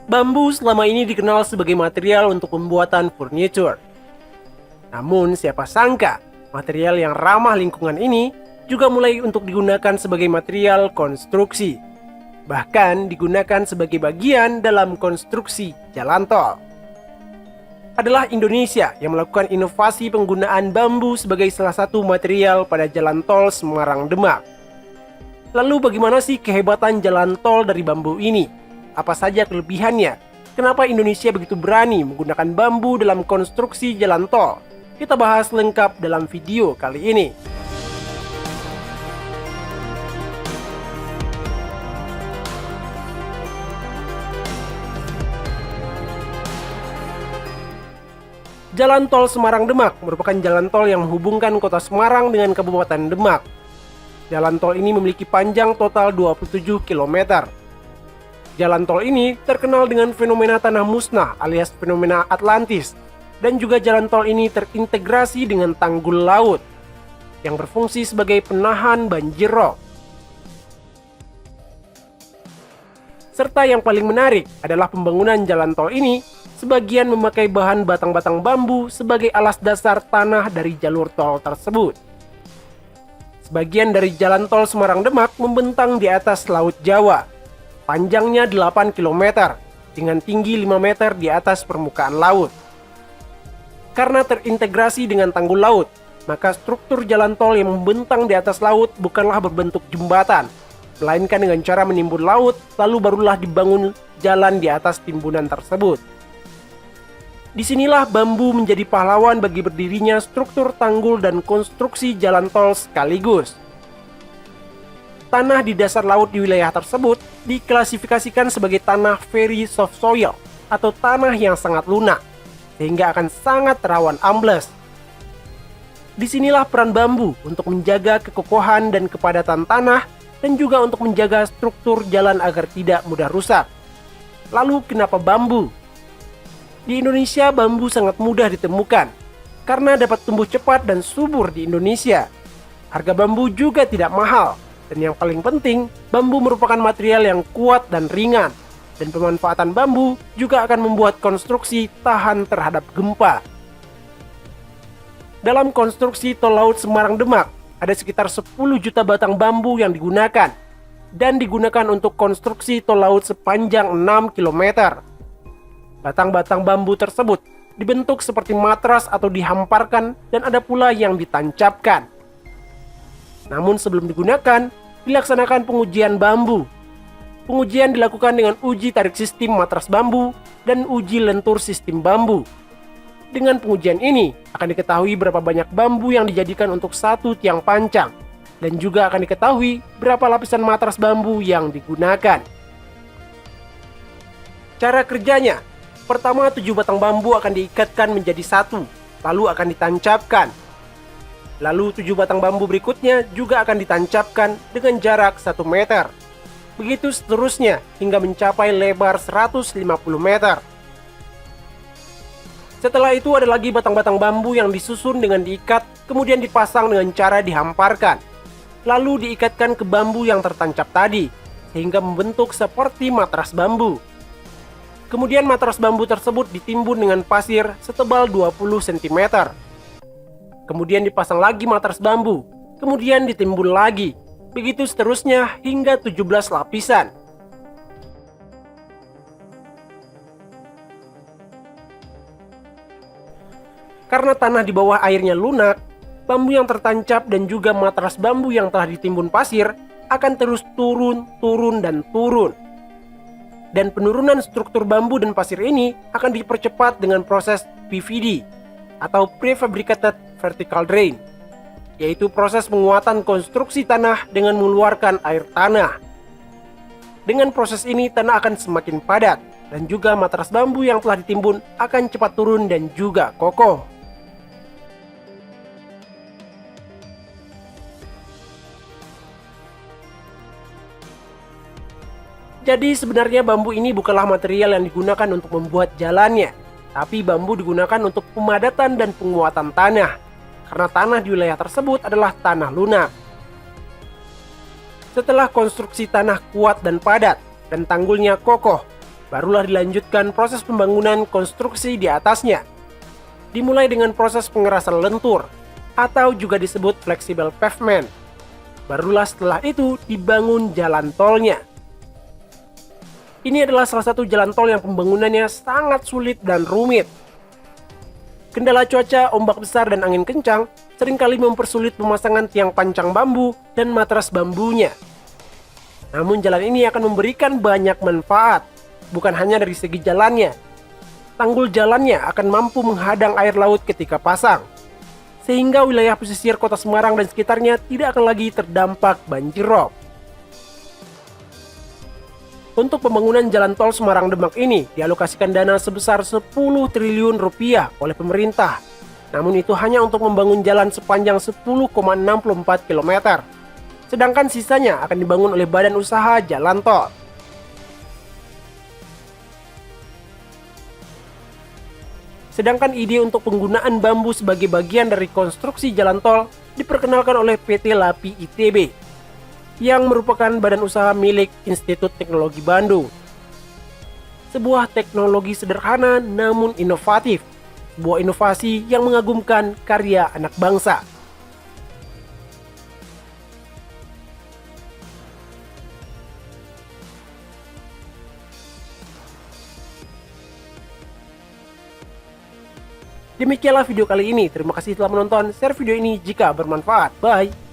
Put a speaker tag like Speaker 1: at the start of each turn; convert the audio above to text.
Speaker 1: Bambu selama ini dikenal sebagai material untuk pembuatan furniture. Namun siapa sangka, material yang ramah lingkungan ini juga mulai untuk digunakan sebagai material konstruksi. Bahkan digunakan sebagai bagian dalam konstruksi jalan tol. Adalah Indonesia yang melakukan inovasi penggunaan bambu sebagai salah satu material pada jalan tol Semarang-Demak. Lalu bagaimana sih kehebatan jalan tol dari bambu ini? Apa saja kelebihannya? Kenapa Indonesia begitu berani menggunakan bambu dalam konstruksi jalan tol? Kita bahas lengkap dalam video kali ini. Jalan tol Semarang-Demak merupakan jalan tol yang menghubungkan kota Semarang dengan Kabupaten Demak. Jalan tol ini memiliki panjang total 27 km. Jalan tol ini terkenal dengan fenomena tanah musnah alias fenomena Atlantis, dan juga jalan tol ini terintegrasi dengan tanggul laut yang berfungsi sebagai penahan banjir rob. Serta yang paling menarik adalah pembangunan jalan tol ini sebagian memakai bahan batang-batang bambu sebagai alas dasar tanah dari jalur tol tersebut. Sebagian dari jalan tol Semarang-Demak membentang di atas Laut Jawa. Panjangnya 8 km dengan tinggi 5 meter di atas permukaan laut. Karena terintegrasi dengan tanggul laut, maka struktur jalan tol yang membentang di atas laut bukanlah berbentuk jembatan, melainkan dengan cara menimbun laut, lalu barulah dibangun jalan di atas timbunan tersebut. Disinilah bambu menjadi pahlawan bagi berdirinya struktur tanggul dan konstruksi jalan tol sekaligus. Tanah di dasar laut di wilayah tersebut diklasifikasikan sebagai tanah very soft soil atau tanah yang sangat lunak, sehingga akan sangat rawan ambles. Disinilah peran bambu untuk menjaga kekokohan dan kepadatan tanah dan juga untuk menjaga struktur jalan agar tidak mudah rusak. Lalu kenapa bambu? Di Indonesia bambu sangat mudah ditemukan karena dapat tumbuh cepat dan subur di Indonesia. Harga bambu juga tidak mahal. Dan yang paling penting, bambu merupakan material yang kuat dan ringan. Dan pemanfaatan bambu juga akan membuat konstruksi tahan terhadap gempa. Dalam konstruksi tol laut Semarang-Demak, ada sekitar 10 juta batang bambu yang digunakan. Dan digunakan untuk konstruksi tol laut sepanjang 6 km. Batang-batang bambu tersebut dibentuk seperti matras atau dihamparkan dan ada pula yang ditancapkan. Namun sebelum digunakan, dilaksanakan pengujian bambu. Pengujian dilakukan dengan uji tarik sistem matras bambu dan uji lentur sistem bambu. Dengan pengujian ini, akan diketahui berapa banyak bambu yang dijadikan untuk satu tiang pancang, dan juga akan diketahui berapa lapisan matras bambu yang digunakan. Cara kerjanya, pertama 7 batang bambu akan diikatkan menjadi satu, lalu akan ditancapkan. Lalu 7 batang bambu berikutnya juga akan ditancapkan dengan jarak 1 meter. Begitu seterusnya hingga mencapai lebar 150 meter. Setelah itu ada lagi batang-batang bambu yang disusun dengan diikat, kemudian dipasang dengan cara dihamparkan. Lalu diikatkan ke bambu yang tertancap tadi, sehingga membentuk seperti matras bambu. Kemudian matras bambu tersebut ditimbun dengan pasir setebal 20 cm. Kemudian dipasang lagi matras bambu, kemudian ditimbun lagi. Begitu seterusnya hingga 17 lapisan. Karena tanah di bawah airnya lunak, bambu yang tertancap dan juga matras bambu yang telah ditimbun pasir akan terus turun, dan turun. Dan penurunan struktur bambu dan pasir ini akan dipercepat dengan proses PVD atau Prefabricated Vertical Drain, yaitu proses penguatan konstruksi tanah dengan mengeluarkan air tanah. Dengan proses ini tanah akan semakin padat dan juga matras bambu yang telah ditimbun akan cepat turun dan juga kokoh. Jadi sebenarnya bambu ini bukanlah material yang digunakan untuk membuat jalannya, tapi bambu digunakan untuk pemadatan dan penguatan tanah, karena tanah di wilayah tersebut adalah tanah lunak. Setelah konstruksi tanah kuat dan padat, dan tanggulnya kokoh, Barulah dilanjutkan proses pembangunan konstruksi di atasnya. Dimulai dengan proses pengerasan lentur, atau juga disebut flexible pavement. Barulah setelah itu dibangun jalan tolnya. Ini adalah salah satu jalan tol yang pembangunannya sangat sulit dan rumit. Kendala cuaca, ombak besar, dan angin kencang seringkali mempersulit pemasangan tiang pancang bambu dan matras bambunya. Namun jalan ini akan memberikan banyak manfaat, bukan hanya dari segi jalannya. Tanggul jalannya akan mampu menghadang air laut ketika pasang, sehingga wilayah pesisir kota Semarang dan sekitarnya tidak akan lagi terdampak banjir rob. Untuk pembangunan jalan tol Semarang-Demak ini dialokasikan dana sebesar 10 triliun rupiah oleh pemerintah. Namun itu hanya untuk membangun jalan sepanjang 10,64 km. Sedangkan sisanya akan dibangun oleh Badan Usaha Jalan Tol. Sedangkan ide untuk penggunaan bambu sebagai bagian dari konstruksi jalan tol diperkenalkan oleh PT LAPI ITB, yang merupakan badan usaha milik Institut Teknologi Bandung. Sebuah teknologi sederhana namun inovatif, sebuah inovasi yang mengagumkan karya anak bangsa. Demikianlah video kali ini. Terima kasih telah menonton. Share video ini jika bermanfaat. Bye.